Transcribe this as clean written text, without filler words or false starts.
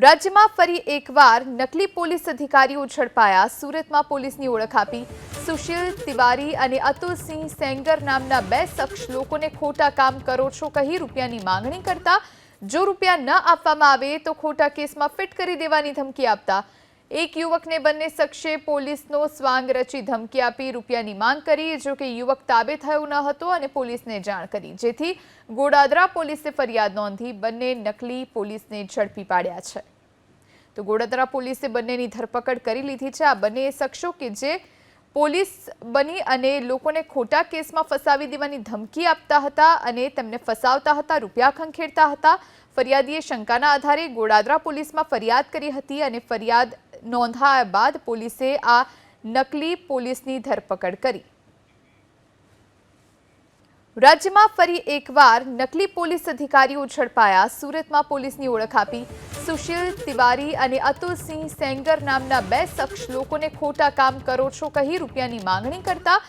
રાજ્યમાં ફરી એકવાર નકલી પોલીસ અધિકારીઓ ઝડપાયા। સુરતમાં પોલીસની ઓળખ આપી સુશીલ તિવારી અને અતુલસિંહ સેંગર નામના બે શખ્સ લોકોને ખોટા કામ કરો છો કહી રૂપિયાની માંગણી કરતા, જો રૂપિયા ન આપવામાં આવે તો ખોટા કેસમાં ફિટ કરી દેવાની ધમકી આપતા એક યુવકને બંને શખ્સે પોલીસનો સ્વાંગ રચી ધમકી આપી રૂપિયાની માંગ કરી। જો કે યુવક તાબે થયો ન હતો અને પોલીસને જાણ કરી, જેથી ગોડાદરા પોલીસે ફરિયાદ નોંધી બંને નકલી પોલીસને ઝડપી પાડ્યા છે। તો ગોડાદરા પોલીસે બંનેની ધરપકડ કરી લીધી છે। આ બંને શખ્સો કે જે પોલીસ બની અને લોકોને ખોટા કેસમાં ફસાવી દેવાની ધમકી આપતા હતા અને તેમને ફસાવતા હતા, રૂપિયા ખંખેરતા હતા। ફરિયાદીએ શંકાના આધારે ગોડાદરા પોલીસમાં ફરિયાદ કરી હતી અને ફરિયાદ નોંધાયા બાદ પોલીસે આ નકલી પોલીસની ધરપકડ કરી। રાજ્યમાં ફરી એકવાર નકલી પોલીસ અધિકારીઓ ઝડપાયા। સુરતમાં પોલીસની ઓળખ આપી સુશીલ તિવારી અને અતુલસિંહ સેંગર નામના બે શખ્સ લોકોને ખોટા કામ કરો છો કહી રૂપિયાની માંગણી કરતા,